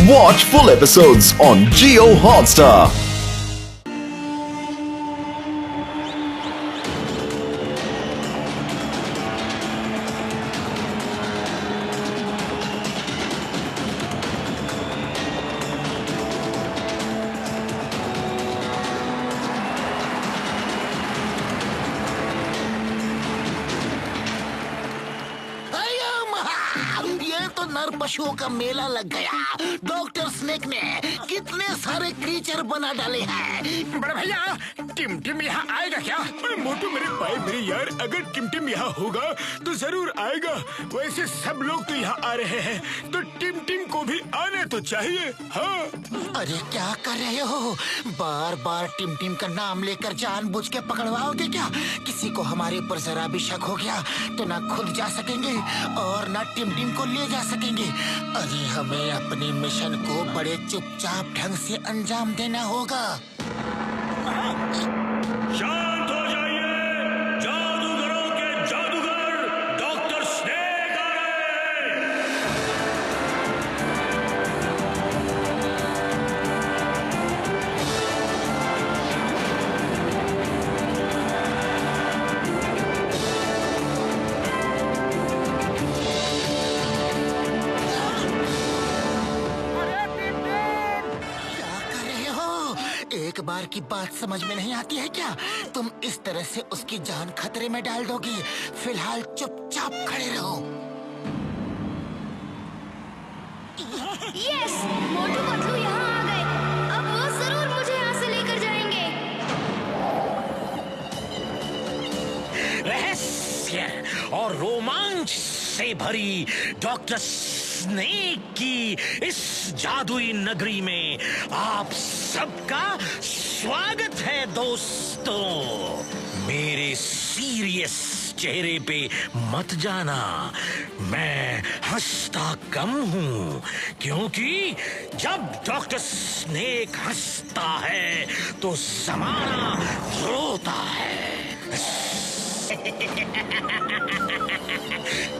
Watch full episodes on Jio Hotstar. नर पशुओं का मेला लग गया। डॉक्टर स्नेक ने कितने सारे क्रीचर बना डाले हैं। बड़े भैया, टिमटिम यहाँ आएगा क्या? अरे मोटू मेरे भाई मेरे यार, अगर टिमटिम यहाँ होगा तो जरूर आएगा। वैसे सब लोग तो यहाँ आ रहे हैं, तो टिमटिम को भी आने तो चाहिए। हाँ। अरे क्या कर रहे हो? बार बार टिमटिम का नाम लेकर जानबूझ के पकड़वाओगे क्या? किसी को हमारे ऊपर जरा भी शक हो गया तो ना खुद जा सकेंगे और ना टिमटिम को ले जा सकेंगे। अरे हमें अपने मिशन को बड़े चुपचाप ढंग से अंजाम देना होगा। शांत हो जाइए, जादूगरों के जादूगर डॉक्टर स्नेक आ रहे हैं। एक बार की बात समझ में नहीं आती है क्या? तुम इस तरह से उसकी जान खतरे में डाल दोगी। फिलहाल चुपचाप खड़े रहो। यस, मोटू पतलू यहाँ आ गए। अब वो जरूर मुझे यहाँ से लेकर जाएंगे। रहस्य और रोमांच से भरी डॉक्टर स्नेक की इस जादुई नगरी में आप सबका स्वागत है दोस्तों। मेरे सीरियस चेहरे पे मत जाना, मैं हंसता कम हूँ, क्योंकि जब डॉक्टर स्नेक हंसता है तो जमाना रोता है।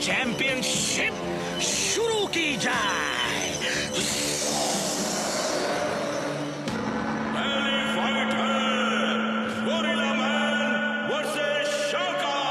चैंपियनशिप शुरू की जाए। पहली फाइट है गोरिल्ला मैन वर्सेस शाकाल।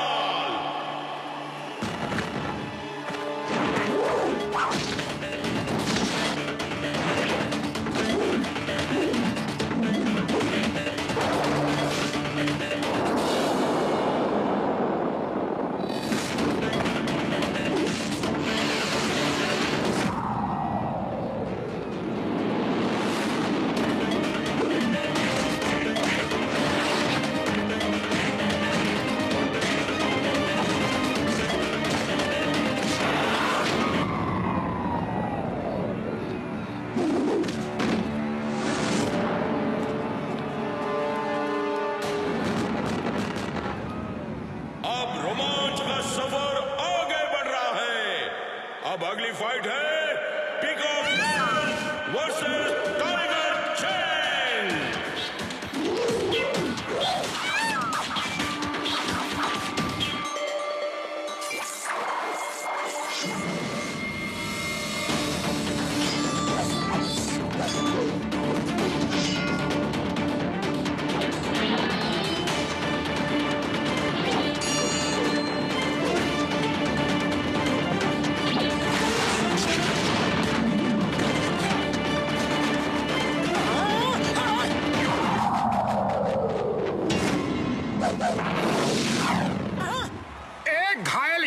अब अगली फाइट है पीकॉक मैन वर्सेस टाइगर चैन।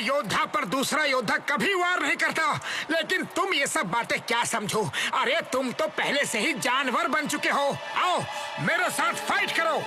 योद्धा पर दूसरा योद्धा कभी वार नहीं करता, लेकिन तुम ये सब बातें क्या समझो? अरे तुम तो पहले से ही जानवर बन चुके हो। आओ मेरे साथ फाइट करो।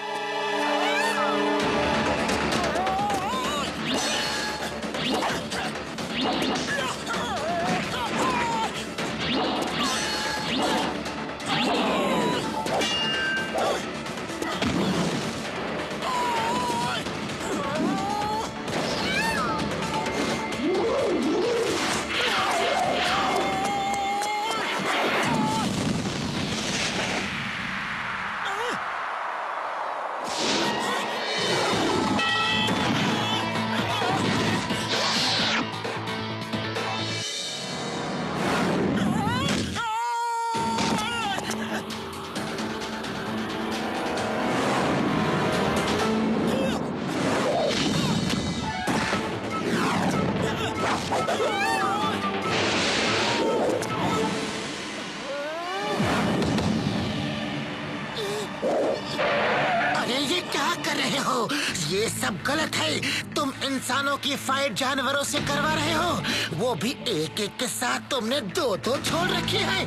रहे हो ये सब गलत है। तुम इंसानों की फाइट जानवरों से करवा रहे हो, वो भी एक एक के साथ तुमने दो छोड़ रखी है।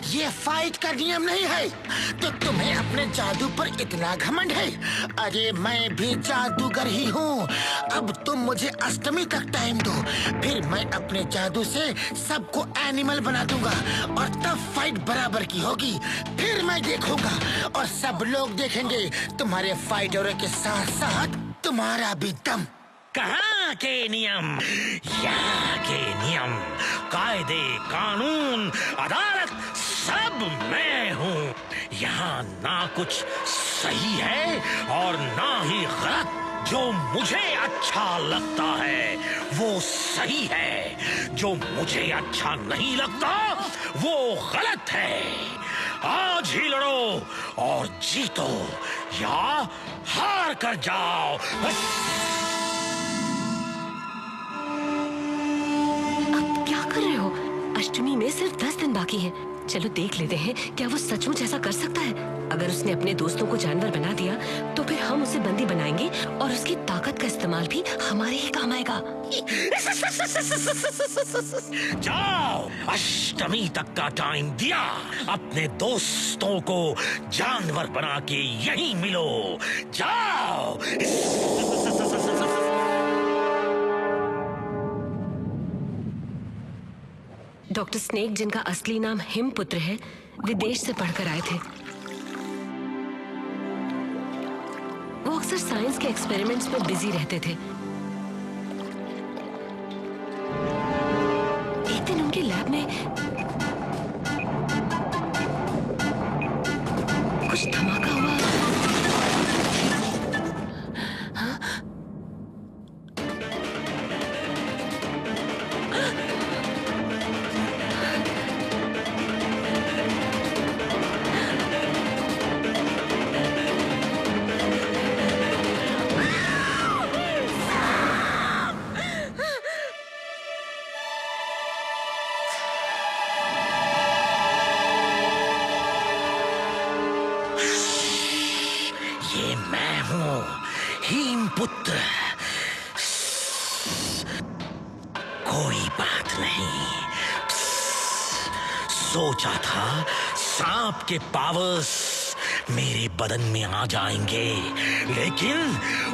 ये फाइट का नियम नहीं है। तो तुम्हें अपने जादू पर इतना घमंड है? अरे मैं भी जादूगर ही हूँ। अब तुम मुझे अष्टमी तक टाइम दो, फिर मैं अपने जादू से सबको एनिमल बना दूंगा और तब फाइट बराबर की होगी। फिर मैं देखूंगा और सब लोग देखेंगे तुम्हारे फाइटरों के साथ साथ तुम्हारा भी दम। कहाँ के नियम, यहाँ के नियम, कायदे, कानून, अदालत सब मैं हूँ। यहाँ ना कुछ सही है और ना ही गलत। जो मुझे अच्छा लगता है वो सही है, जो मुझे अच्छा नहीं लगता वो गलत है। आज ही लड़ो और जीतो या हार कर जाओ। अब क्या कर रहे हो? अष्टमी में सिर्फ 10 दिन बाकी हैं। चलो देख लेते हैं क्या वो सचमुच ऐसा कर सकता है। अगर उसने अपने दोस्तों को जानवर बना दिया तो फिर हम उसे बंदी बनाएंगे और उसकी ताकत का इस्तेमाल भी हमारे ही काम आएगा। जाओ, अष्टमी तक का टाइम दिया, अपने दोस्तों को जानवर बना के यहीं मिलो। जाओ। डॉक्टर स्नेक, जिनका असली नाम हिमपुत्र है, विदेश से पढ़कर आए थे। वो अक्सर साइंस के एक्सपेरिमेंट्स में बिजी रहते थे। एक दिन उनके लैब में कुछ धमाका हुआ। हिमपुत्र, कोई बात नहीं। सोचा था सांप के पावर्स मेरे बदन में आ जाएंगे, लेकिन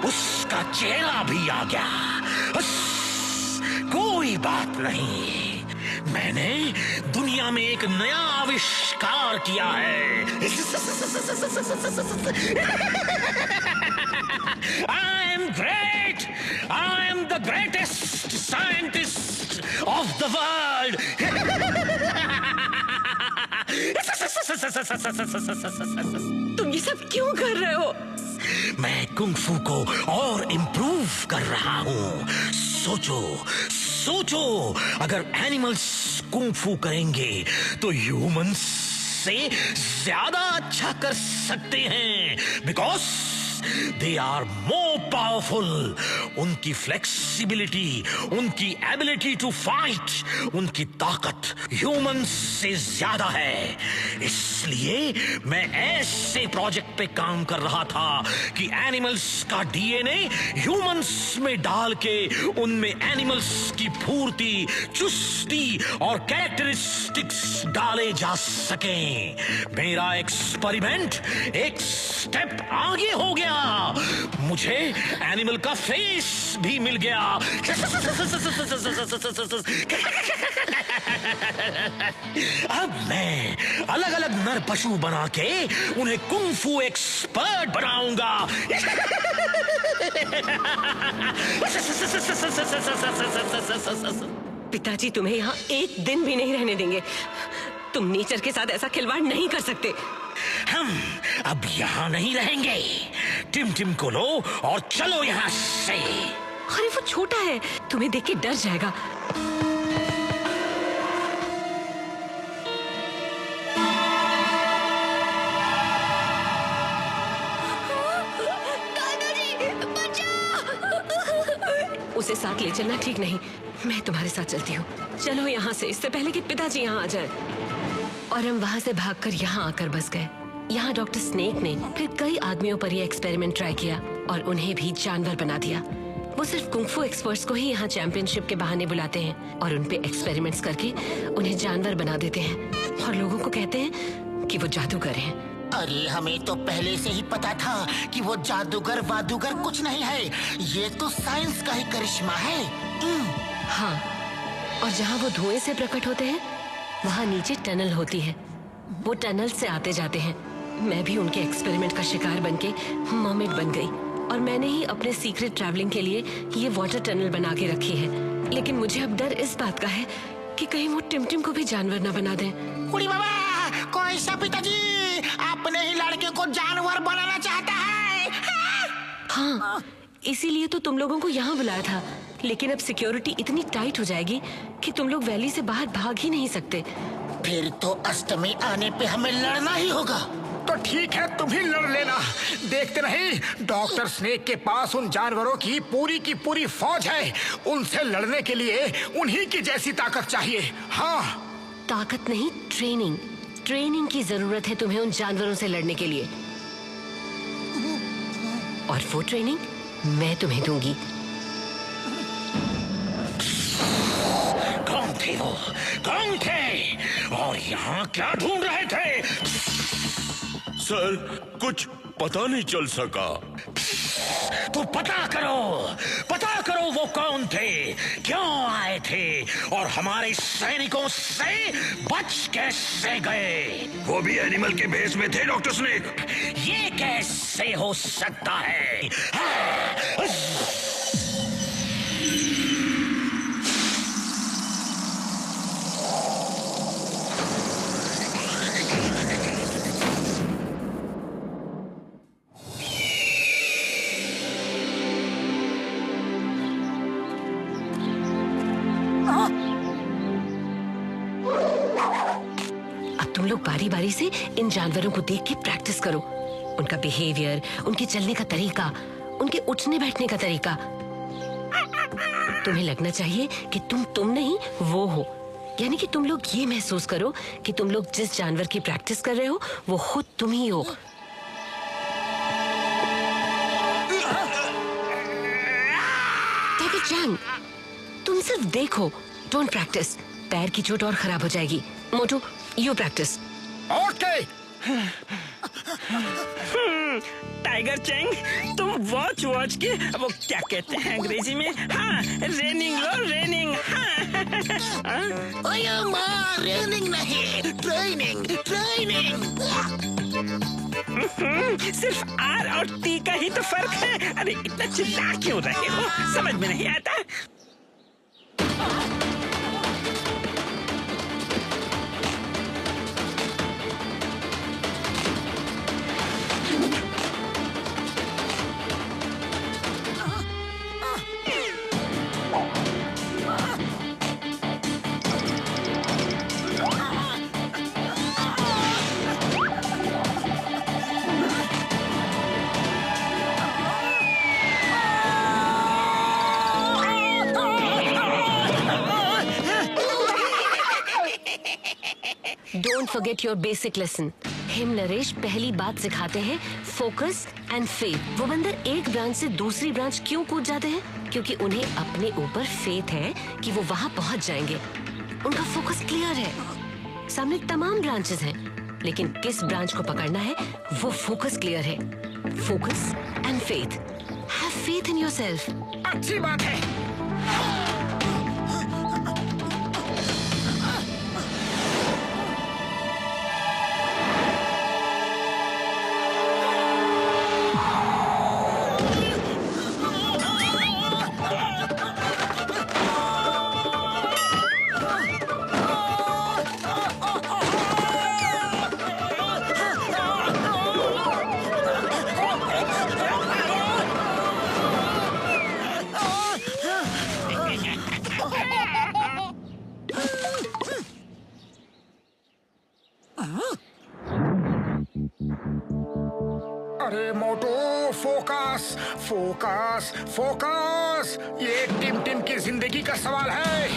उसका चेहरा भी आ गया। कोई बात नहीं, मैंने दुनिया में एक नया आविष्कार किया है। I am great. I am the greatest scientist of the world. तुम ये सब क्यों कर रहे हो? मैं कुंग-फू को और इम्प्रूव कर रहा हूँ। सोचो, अगर एनिमल्स कुंग-फू करेंगे तो ह्यूमंस से ज्यादा अच्छा कर सकते हैं, because they are more powerful. उनकी फ्लेक्सिबिलिटी, उनकी एबिलिटी टू फाइट, उनकी ताकत ह्यूमंस से ज्यादा है। इसलिए मैं ऐसे प्रोजेक्ट पे काम कर रहा था कि एनिमल्स का डीएनए ह्यूमंस में डाल के उनमें एनिमल्स की फुर्ती, चुस्ती और कैरेक्टरिस्टिक्स डाले जा सकें। मेरा एक्सपेरिमेंट एक स्टेप आगे हो गया। मुझे एनिमल का फेस भी मिल गया। अब मैं अलग अलग नर पशु बना के उन्हें कुंग-फू एक्सपर्ट बनाऊंगा। पिताजी तुम्हें यहाँ एक दिन भी नहीं रहने देंगे। तुम नेचर के साथ ऐसा खिलवाड़ नहीं कर सकते। हम अब यहाँ नहीं रहेंगे। टिम को लो और चलो यहाँ से। अरे वो छोटा है, तुम्हें देख के डर जाएगा। उसे साथ ले चलना ठीक नहीं। मैं तुम्हारे साथ चलती हूँ। चलो यहाँ से, इससे पहले कि पिताजी यहाँ आ जाए। और हम वहाँ से भागकर यहाँ आकर बस गए। यहाँ डॉक्टर स्नेक ने फिर कई आदमियों पर ये एक्सपेरिमेंट ट्राई किया और उन्हें भी जानवर बना दिया। वो सिर्फ कुंग-फू एक्सपर्ट्स को ही यहाँ चैंपियनशिप के बहाने बुलाते हैं और उन पे एक्सपेरिमेंट्स करके उन्हें जानवर बना देते हैं और लोगों को कहते हैं कि वो जादूगर हैं। अरे हमें तो पहले से ही पता था कि वो जादूगर वादूगर कुछ नहीं है, ये तो साइंस का ही करिश्मा है। हाँ, और जहाँ वो धुएं से प्रकट होते हैं वहाँ नीचे टनल होती है। वो टनल से आते जाते हैं। मैं भी उनके एक्सपेरिमेंट का शिकार बनके मर्मेड बन गई और मैंने ही अपने सीक्रेट ट्रैवलिंग के लिए ये वाटर टनल बना के रखी है। लेकिन मुझे अब डर इस बात का है कि कहीं वो टिमटिम को भी जानवर न बना दें। उड़ी बाबा, कोई सा पिताजी अपने ही लड़के को जानवर बनाना चाहता है। हाँ, इसीलिए तो तुम लोगों को यहाँ बुलाया था। लेकिन अब सिक्योरिटी इतनी टाइट हो जाएगी कि तुम लोग वैली से बाहर भाग ही नहीं सकते। फिर तो अष्टमी आने पे हमें लड़ना ही होगा। तो ठीक है, तुम ही लड़ लेना। देखते नहीं, डॉक्टर स्नेक के पास उन जानवरों की पूरी फौज है। उनसे लड़ने के लिए उन्हीं की जैसी ताकत चाहिए। हाँ, ताकत नहीं, ट्रेनिंग। ट्रेनिंग की जरूरत है तुम्हें उन जानवरों से लड़ने के लिए, और वो ट्रेनिंग मैं तुम्हें दूंगी। कौन थे वो? कौन थे? और यहाँ क्या ढूंढ रहे थे? सर, कुछ पता नहीं चल सका। तो पता करो वो कौन थे, क्यों आए थे और हमारे सैनिकों से बच कैसे गए? वो भी एनिमल के भेष में थे डॉक्टर स्नेक। ये कैसे हो सकता है? तुम लोग बारी बारी से इन जानवरों को देख के प्रैक्टिस करो। उनका बिहेवियर, उनके चलने का तरीका, उनके उठने बैठने का तरीका। तुम्हें लगना चाहिए कि तुम नहीं वो हो। यानी कि तुम लोग ये महसूस करो कि तुम लोग जिस जानवर की प्रैक्टिस कर रहे हो वो खुद तुम ही हो। टेक अ चैंग, तुम सिर्फ देखो, डोंट प्रैक्टिस। पैर की चोट और खराब हो जाएगी। Motu, you practise. Okay. Tiger Chang, तुम वॉच के वो क्या कहते हैं अंग्रेजी में? हाँ, रेनिंग लो, रेनिंग। ओए माँ, रेनिंग नहीं, ट्रेनिंग। सिर्फ आर और टी का ही तो फर्क है। अरे इतना चिल्ला क्यों रहे हो? समझ में नहीं आता। Don't forget your basic lesson. Him Naresh पहली बात सिखाते हैं, फोकस एंड फेथ। वो बंदर एक ब्रांच से दूसरी ब्रांच क्यों कूद जाते हैं? क्योंकि उन्हें अपने ऊपर फेथ है कि वो वहाँ पहुँच जाएंगे। उनका फोकस क्लियर है। सामने तमाम ब्रांचेस हैं, लेकिन किस ब्रांच को पकड़ना है वो फोकस क्लियर है। Focus and faith. Have faith in yourself. अच्छी बात है। अरे मोटू, फोकस फोकस फोकस। ये टिम की जिंदगी का सवाल है।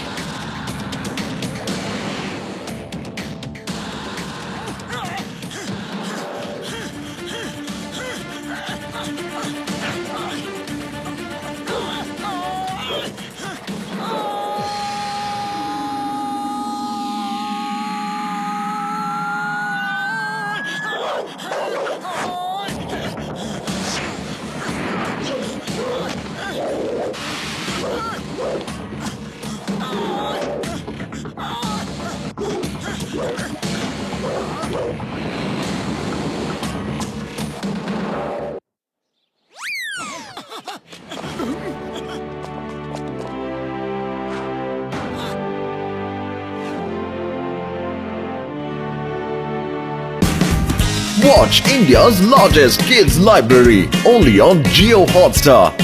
Watch India's largest kids library only on Jio Hotstar.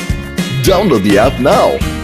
Download the app now.